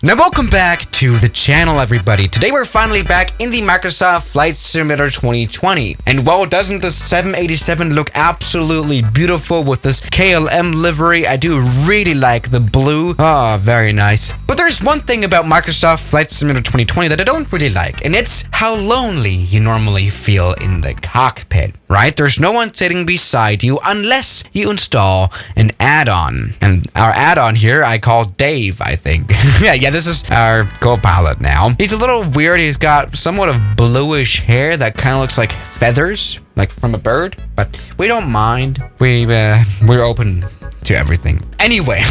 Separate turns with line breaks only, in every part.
Now welcome back to the channel, everybody. Today we're finally back in the Microsoft Flight Simulator 2020. And well, doesn't the 787 look absolutely beautiful with this KLM livery? I do really like the blue. Oh, very nice. But there's one thing about Microsoft Flight Simulator 2020 that I don't really like, and it's how lonely you normally feel in the cockpit, right? There's no one sitting beside you unless you install an add-on. And our add-on here, I call Dave, I think. yeah, this is our Copilot now. He's a little weird. He's got somewhat of bluish hair that kind of looks like feathers, like from a bird, but we don't mind. We're open to everything. Anyway,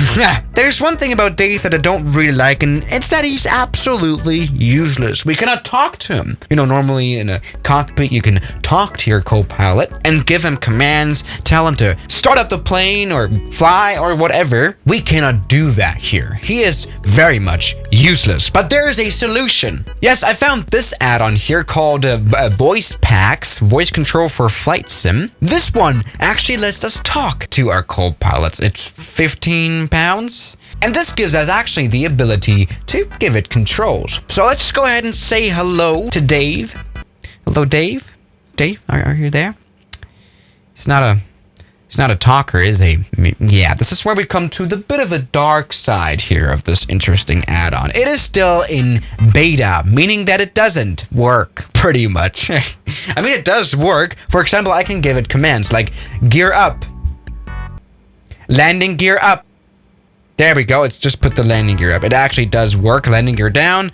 there's one thing about Dave that I don't really like, and it's that he's absolutely useless. We cannot talk to him. You know, normally in a cockpit, you can talk to your Copilot and give him commands, tell him to start up the plane or fly or whatever. We cannot do that here. He is very much useless, but there is a solution. Yes, I found this add-on here called Voice Packs, Voice Control for Flight Sim. This one actually lets us talk to our Copilots. It's 15 pounds. And this gives us actually the ability to give it controls. So let's just go ahead and say hello to Dave. Hello, Dave. Dave, are you there? He's not a talker, is he? Yeah, this is where we come to the bit of a dark side here of this interesting add-on. It is still in beta, meaning that it doesn't work, pretty much. I mean, it does work. For example, I can give it commands like gear up, landing gear up. There we go. It's just put the landing gear up. It actually does work. Landing gear down.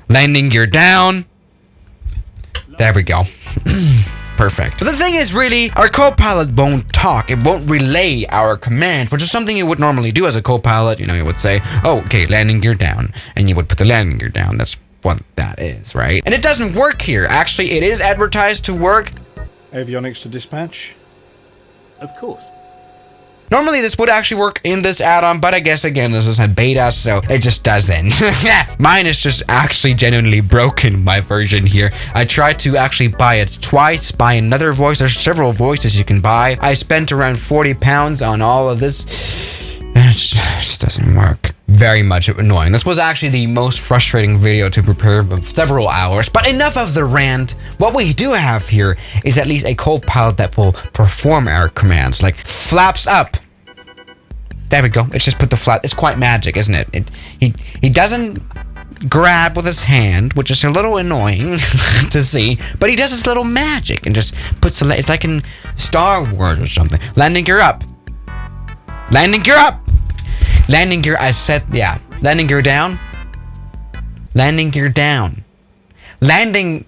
Landing gear down. There we go. Perfect. But the thing is, really, our Copilot won't talk. It won't relay our command, which is something you would normally do as a Copilot. You know, you would say, oh, okay, landing gear down. And you would put the landing gear down. That's what that is, right? And it doesn't work here. Actually, it is advertised to work.
Avionics to dispatch.
Of course.
Normally, this would actually work in this add-on, but I guess, again, this is a beta, so it just doesn't. Mine is just actually genuinely broken, my version here. I tried to actually buy it twice, buy another voice. There's several voices you can buy. I spent around 40 pounds on all of this, and it just doesn't work. Very much annoying. This was actually the most frustrating video to prepare of several hours, but enough of the rant. What we do have here is at least a Copilot that will perform our commands, like flaps up. There we go. It's just put the flap. It's quite magic, isn't it? He doesn't grab with his hand, which is a little annoying to see, but he does his little magic and just puts the. It's like in Star Wars or something. Landing gear up. Landing gear up. Landing gear, I said, yeah. Landing gear down. Landing gear down. Landing,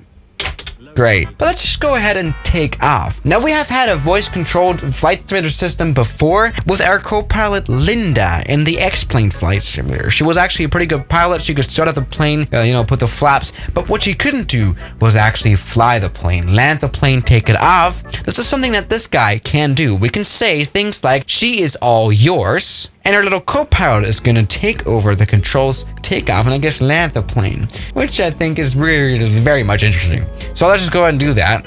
great. But let's just go ahead and take off. Now, we have had a voice-controlled flight simulator system before with our Copilot Linda in the X-Plane flight simulator. She was actually a pretty good pilot. She could start up the plane, put the flaps. But what she couldn't do was actually fly the plane, land the plane, take it off. This is something that this guy can do. We can say things like, she is all yours. And our little Copilot is going to take over the controls, take off, and I guess land the plane, which I think is really very much interesting. So let's just go ahead and do that.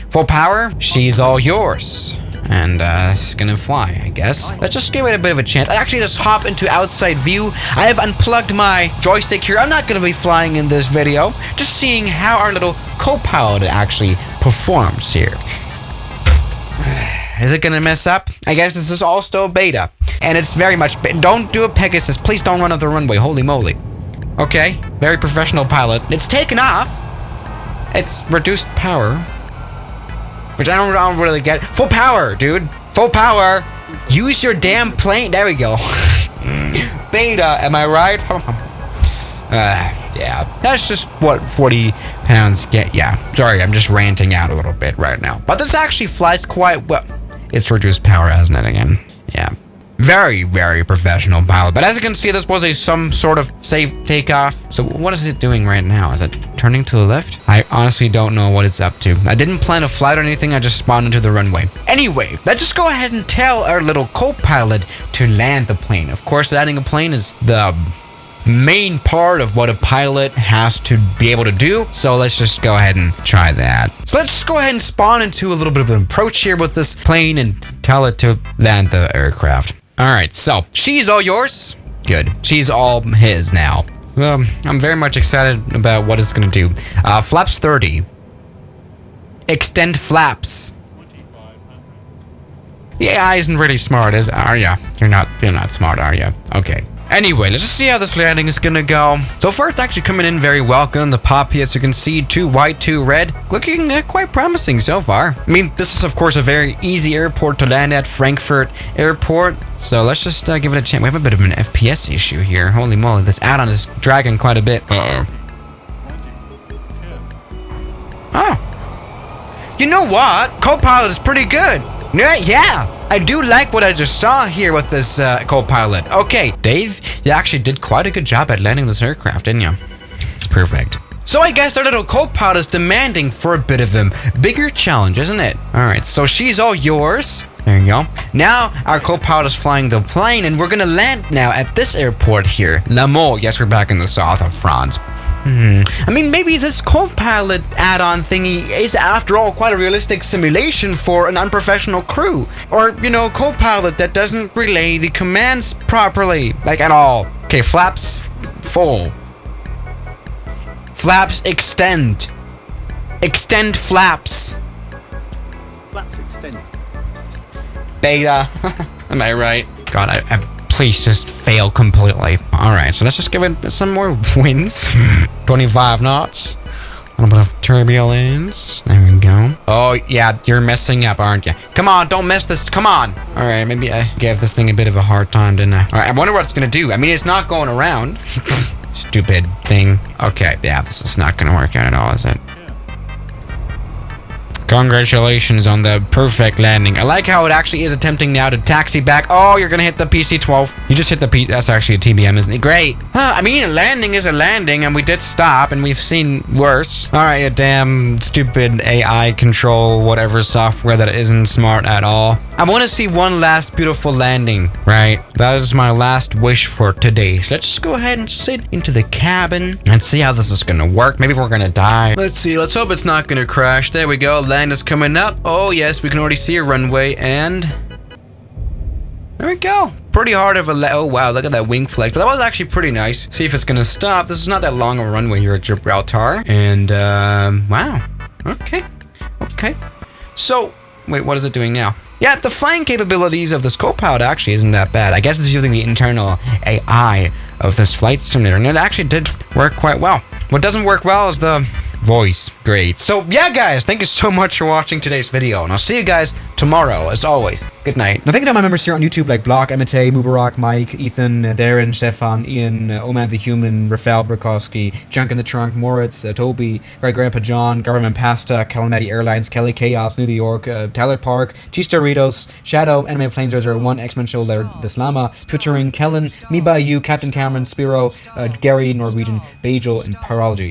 Full power, she's all yours. And it's going to fly, I guess. Let's just give it a bit of a chance. I actually just hop into outside view. I have unplugged my joystick here. I'm not going to be flying in this video. Just seeing how our little Copilot actually performs here. Is it gonna mess up? I guess this is all still beta. And it's very much, don't do a Pegasus. Please don't run off the runway, holy moly. Okay, very professional pilot. It's taken off. It's reduced power. Which I don't really get. Full power, dude. Full power. Use your damn plane. There we go. Beta, am I right? Yeah, that's just what 40 pounds get. Yeah, sorry, I'm just ranting out a little bit right now. But this actually flies quite well. It's reduced power, hasn't it, again? Yeah. Very, very professional pilot. But as you can see, this was some sort of safe takeoff. So what is it doing right now? Is it turning to the left? I honestly don't know what it's up to. I didn't plan a flight or anything. I just spawned into the runway. Anyway, let's just go ahead and tell our little Copilot to land the plane. Of course, landing a plane is the main part of what a pilot has to be able to do. So let's just go ahead and try that. So let's just go ahead and spawn into a little bit of an approach here with this plane and tell it to land the aircraft. All right, so she's all yours. Good. She's all his now. So, I'm very much excited about what it's gonna do. Flaps 30. Extend flaps. The AI isn't really smart, are ya? You're not smart, are ya? Okay. Anyway, let's just see how this landing is gonna go. So far, it's actually coming in very well. Good on the poppy, as you can see, 2 white, 2 red. Looking quite promising so far. I mean, this is of course a very easy airport to land at, Frankfurt Airport. So let's just give it a chance. We have a bit of an FPS issue here. Holy moly, this add-on is dragging quite a bit. Uh-oh. Oh. You know what? Copilot is pretty good. Yeah. I do like what I just saw here with this Copilot. Okay, Dave, you actually did quite a good job at landing this aircraft, didn't you? It's perfect. So I guess our little Copilot is demanding for a bit of a bigger challenge, isn't it? Alright, so she's all yours. There you go. Now our Copilot is flying the plane and we're gonna land now at this airport here. Le Mans. Yes, we're back in the south of France. I mean, maybe this Copilot add-on thingy is after all quite a realistic simulation for an unprofessional crew. Or, you know, Copilot that doesn't relay the commands properly, like at all. Okay, flaps full. Flaps extend. Extend flaps.
Flaps extend.
Beta. Am I right? God, I please just fail completely. Alright, so let's just give it some more winds. 25 knots. A little bit of turbulence. There we go. Oh, yeah, you're messing up, aren't you? Come on, don't mess this. Come on. Alright, maybe I gave this thing a bit of a hard time, didn't I? Alright, I wonder what it's gonna do. I mean, it's not going around. Stupid thing. Okay, yeah, this is not gonna work out at all, is it? Congratulations on the perfect landing. I like how it actually is attempting now to taxi back. Oh, you're gonna hit the PC-12. You just hit the P. That's actually a TBM, isn't it? Great. I mean, a landing is a landing, and we did stop, and we've seen worse. All right, you damn stupid AI control whatever software that isn't smart at all. I want to see one last beautiful landing, right? That is my last wish for today. So let's just go ahead and sit into the cabin and see how this is gonna work. Maybe we're gonna die. Let's see. Let's hope it's not gonna crash. There we go. Land is coming up. Oh yes, we can already see a runway, and there we go. Pretty hard of a oh wow, look at that wing flex. But that was actually pretty nice. See if it's gonna stop. This is not that long of a runway here at Gibraltar. And wow. Okay. So wait, what is it doing now? Yeah, the flying capabilities of this Copilot actually isn't that bad. I guess it's using the internal AI of this flight simulator, and it actually did work quite well. What doesn't work well is the voice. Great. So yeah, guys, thank you so much for watching today's video, and I'll see you guys tomorrow, as always. Good night.
Now thank you to my members here on YouTube like Block, Emite, Mubarak, Mike, Ethan, Darren, Stefan, Ian, Oman the Human, Rafael Brikowski, Junk in the Trunk, Moritz, Toby, Great Grandpa John, Government Pasta, Calamity Airlines, Kelly Chaos, New York, Tyler Park, Cheese Doritos, Shadow, Anime Planes 001, X-Men Show, Deslama, Futuring, Kellen, Me By You, Captain Cameron, Spiro, Gary, Norwegian, Bajel, and Parology.